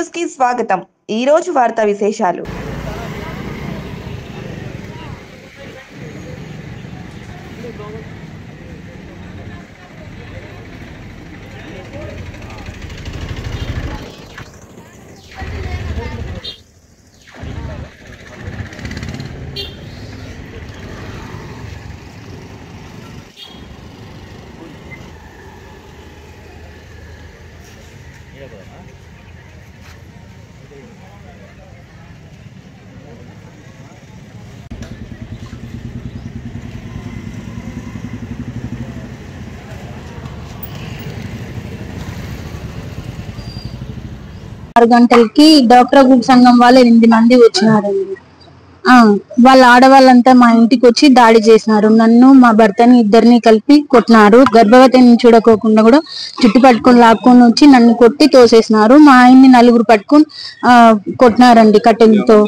News కి స్వాగతం। ఈ రోజు వార్తా విశేషాలు। ఆరు గంటలకి డాక్టర్ గ్రూప్ సంఘం వాళ్ళు 8 మంది వచ్చినారండి। వాళ్ళ ఆడవాళ్ళంతా మా ఇంటికి వచ్చి దాడి చేసినారు। నన్ను మా భర్తని ఇద్దరిని కలిపి కొట్టినారు। గర్భవతిని చూడకోకుండా కూడా చుట్టు పట్టుకొని లాక్కొని వచ్చి నన్ను కొట్టి తోసేసినారు। మా ఆయన్ని నలుగురు పట్టుకొని కొట్టినారండి కట్టెలతో।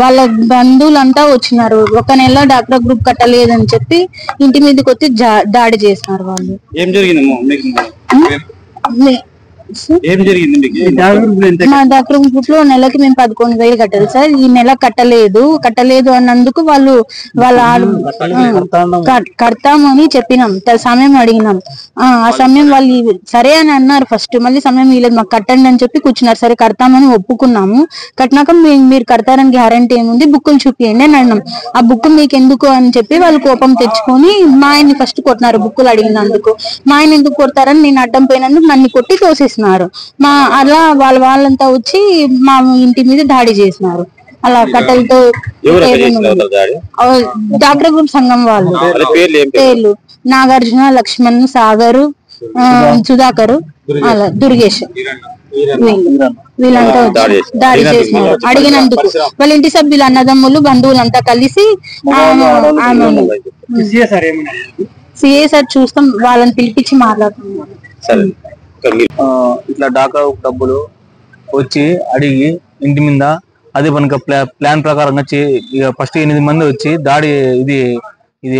వాళ్ళ బంధువులంతా వచ్చినారు। ఒక నెల డాక్టర్ గ్రూప్ కట్టలేదని చెప్పి ఇంటి మీదకి వచ్చి దాడి చేసినారు వాళ్ళు। మా డాక్టర్ గ్రూప్ లో నెలకి మేము 11,000 కట్టాలి సార్। ఈ నెల కట్టలేదు అన్నందుకు వాళ్ళు కడతామని చెప్పినాం, సమయం అడిగినాం। ఆ సమయం వాళ్ళు సరే అని అన్నారు ఫస్ట్, మళ్ళీ సమయం ఇవ్వలేదు మాకు, కట్టండి అని చెప్పి కూర్చున్నారు। సరే కడతామని ఒప్పుకున్నాము। కట్టినాక మీరు కడతారని గ్యారంటీ ఏముంది, బుక్కులు చూపియండి అని అన్నాం। ఆ బుక్ మీకు ఎందుకు అని చెప్పి వాళ్ళు కోపం తెచ్చుకొని మా ఆయన్ని ఫస్ట్ కొట్టినారు బుక్కులు అడిగినందుకు। మా ఆయన ఎందుకు కొడతారని నేను అడ్డం పోయినందుకు నన్ను కొట్టి తోసేసినారు। అలా వాళ్ళంతా వచ్చి మా ఇంటి మీద దాడి చేసినారు। అలా కట్టెలతో డాక్టర్ గ్రూప్ సంఘం వాళ్ళు పేర్లు నాగార్జున, లక్ష్మణ్, సాగరు, సుధాకరు, అలా దుర్గేష్, వీళ్ళంతా వచ్చి దాడి చేసినారు అడిగినందుకు। వాళ్ళ ఇంటి సభ్యులు, అన్నదమ్ములు, బంధువులంతా కలిసి సిఏ సార్ చూస్తాం, వాళ్ళని పిలిపించి మాట్లాడుతున్నారు। ఇట్లా డాకా డబ్బులు వచ్చి అడిగి ఇంటి మీద అదే పనిక ప్లాన్ ప్రకారంగా ఫస్ట్ 8 మంది వచ్చి దాడి ఇది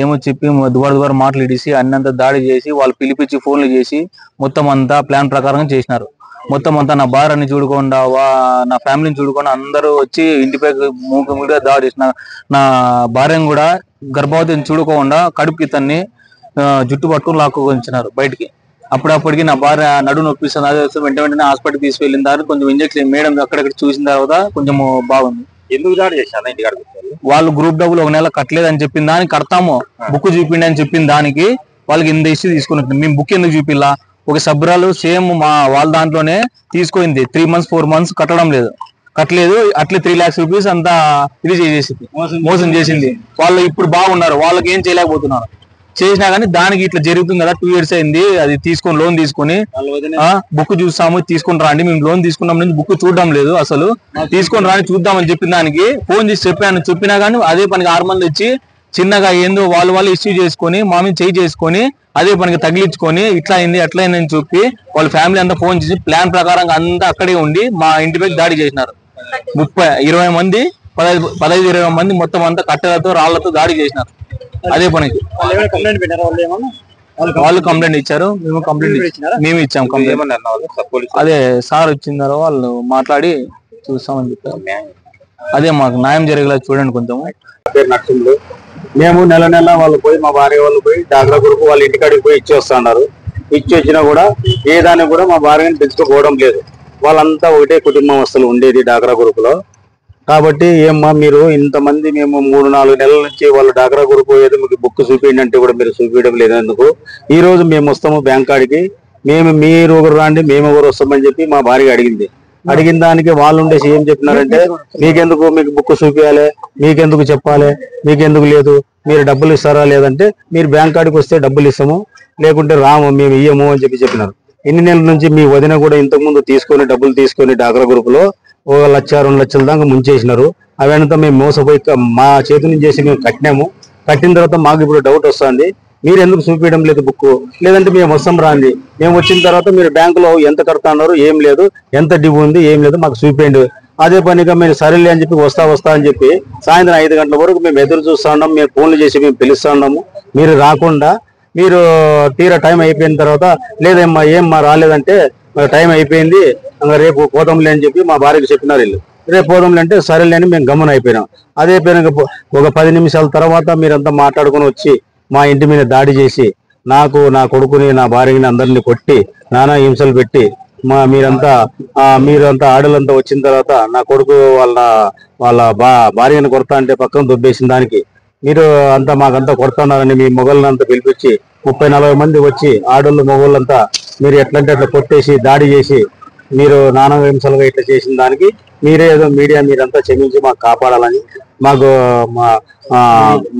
ఏమో చెప్పి దుబారు మాటలు ఇడిసి అన్నంతా దాడి చేసి వాళ్ళు పిలిపించి ఫోన్లు చేసి మొత్తం అంతా ప్లాన్ ప్రకారంగా చేసినారు। మొత్తం అంతా నా భార్యని చూడకుండా నా ఫ్యామిలీని చూడకుండా అందరూ వచ్చి ఇంటిపై మూకుగా దాడి చేసిన నా భార్యను కూడా గర్భవతిని చూడుకోకుండా కడుపుకి తన్ని జుట్టు పట్టుకుని లాక్కొచ్చినారు బయటికి। అప్పటికి నా భార్య నడు నొప్పిస్తుంది, అదే వెంటనే హాస్పిటల్ తీసుకెళ్ళిన తర్వాత కొంచెం ఇంజక్షన్ మేడం అక్కడక్కడ చూసిన తర్వాత కొంచెం బాగుంది। ఎందుకు దాడి చేశారు ఇంటికాడ? వాళ్ళు గ్రూప్ డబ్బులు 1 నెల కట్టలేదని చెప్పిన దానికి కడతాము, బుక్ చూపిండి అని చెప్పిన దానికి వాళ్ళకి ఇంత ఇష్యూ తీసుకున్నట్టు మేము బుక్ ఎందుకు చూపిల్లా? ఒక సబ్రాలు సేమ్ వాళ్ళ దాంట్లోనే తీసుకుంది 3 months 4 months కట్టలేదు అట్లే 3 lakhs rupees అంతా ఇది చేసేసింది, మోసం చేసింది। వాళ్ళు ఇప్పుడు బాగున్నారు, వాళ్ళకి ఏం చేయలేకపోతున్నారు। చేసినా కానీ దానికి ఇట్లా జరుగుతుంది కదా, 2 years అయింది అది తీసుకొని లోన్ తీసుకొని బుక్ చూస్తాము తీసుకొని రాండి, మేము లోన్ తీసుకున్నాం నుంచి బుక్ చూడడం లేదు, అసలు తీసుకొని రాని చూద్దామని చెప్పిన దానికి ఫోన్ చేసి చెప్పినా కానీ అదే పనికి 6 మంది వచ్చి చిన్నగా ఏందో వాళ్ళు ఇష్యూ చేసుకొని మా మీద చేయి చేసుకొని అదే పనికి తగిలించుకొని ఇట్లా అయింది అట్లా అయింది అని చెప్పి వాళ్ళ ఫ్యామిలీ అంతా ఫోన్ చేసి ప్లాన్ ప్రకారంగా అంతా అక్కడే ఉండి మా ఇంటిపై దాడి చేసినారు। 20 మంది 15-20 మంది మొత్తం అంతా కట్టెలతో రాళ్లతో దాడి చేసినారు అదే పనికి। వాళ్ళు కంప్లైంట్ ఇచ్చారు, మేము ఇచ్చాం కంప్లైంట్। అదే సార్ వచ్చిందారో వాళ్ళు మాట్లాడి చూస్తామని చెప్పారు। అదే మాకు న్యాయం జరిగేలా చూడండి కొంచెం। మేము నెల వాళ్ళు పోయి మా భార్య వాళ్ళు పోయి డాక్రా గ్రూప్ వాళ్ళ ఇంటికాడికి పోయి ఇచ్చి వస్తున్నారు। ఇచ్చి వచ్చినా కూడా ఏ దానికి కూడా మా భార్యని తెచ్చుకోవడం లేదు। వాళ్ళంతా ఒకటే కుటుంబం అసలు ఉండేది డాక్రా గ్రూప్ లో। కాబట్టి ఏమ్మా మీరు ఇంతమంది మేము 3-4 నెలల నుంచి వాళ్ళు డాక్రా గ్రూప్ ఏదో మీకు బుక్ చూపించండి అంటే కూడా మీరు చూపించడం లేనందుకు ఈ రోజు మేము వస్తాము బ్యాంక్ కాడికి, మీరు ఒకరు రాండి మేము ఒకరు వస్తామని చెప్పి మా భార్య అడిగింది। అడిగిన దానికి వాళ్ళు ఉండేసి ఏం చెప్పినారంటే మీకు బుక్ చూపించాలి, మీకెందుకు చెప్పాలి, మీకెందుకు లేదు, మీరు డబ్బులు ఇస్తారా లేదంటే మీరు బ్యాంక్ కాడికి వస్తే డబ్బులు ఇస్తాము లేకుంటే రాము మేము ఇయ్యము అని చెప్పినారు। ఎన్ని నెలల నుంచి మీ వదిన కూడా ఇంతకుముందు డబ్బులు తీసుకొని డాక్రా గ్రూప్ లో 1 లక్ష 2 లక్షల దాకా ముంచేసినారు। అవంతా మేము మోసపోయి మా చేతి నుంచి చేసి మేము కట్టినాము। కట్టిన తర్వాత మాకు ఇప్పుడు డౌట్ వస్తుంది, మీరు ఎందుకు చూపించడం లేదు బుక్, లేదంటే మేము వస్తాం రాండి, మేము వచ్చిన తర్వాత మీరు బ్యాంకులో ఎంత కడతాన్నారు ఏం లేదు, ఎంత డిబు ఉంది ఏం లేదు మాకు చూపించండి। అదే పనిగా మేము సరేలే అని చెప్పి వస్తా అని చెప్పి సాయంత్రం 5 గంటల వరకు మేము ఎదురు చూస్తా ఉన్నాం, మేము ఫోన్లు చేసి మేము పిలుస్తా ఉన్నాము, మీరు రాకుండా మీరు తీరా టైం అయిపోయిన తర్వాత లేదమ్మా ఏమ్మా రాలేదంటే టైం అయిపోయింది, ఇంకా రేపు పోతాంలే అని చెప్పి మా భార్యకి చెప్పినారు వీళ్ళు. రేపు పోదాంలే అంటే సరేలే అని మేము గమ్మున అయిపోయినాం. అదే అయిపోయినాక ఒక 10 నిమిషాల తర్వాత మీరంతా మాట్లాడుకుని వచ్చి మా ఇంటి మీద దాడి చేసి నాకు, నా కొడుకుని, నా భార్యని అందరినీ కొట్టి నానా హింసలు పెట్టి మీరంతా ఆడలంతా వచ్చిన తర్వాత నా కొడుకు వాళ్ళ భార్యను కొడతా అంటే పక్కన దొబ్బేసిన దానికి మీరు అంతా మాకంతా కొడుతున్నారని మీ మొగళ్ళనంతా పిలిపించి 30-40 మంది వచ్చి ఆడోళ్ళు మొగోళ్ళంతా మీరు ఎట్లంటే అట్లా కొట్టేసి దాడి చేసి మీరు నానా హింసలుగా ఇట్లా చేసిన దానికి మీరే ఏదో మీడియా మీరంతా క్షమించి మాకు కాపాడాలని, మాకు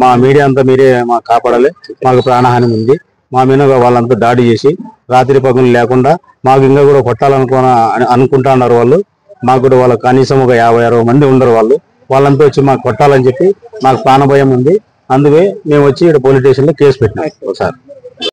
మా మీడియా అంతా మీరే మాకు కాపాడాలి, మాకు ప్రాణహాని ఉంది, మా మీద వాళ్ళంతా దాడి చేసి రాత్రి పగులు లేకుండా మాకు ఇంకా కూడా అనుకుంటున్నారు వాళ్ళు. మాకు కూడా వాళ్ళ కనీసం ఒక 50-60 మంది ఉండరు వాళ్ళంతా వచ్చి మాకు కొట్టాలని చెప్పి మాకు ప్రాణభయం ఉంది. అందుకే మేము వచ్చి ఇక్కడ పోలీస్ స్టేషన్ లో కేసు పెట్టినాం ఒకసారి.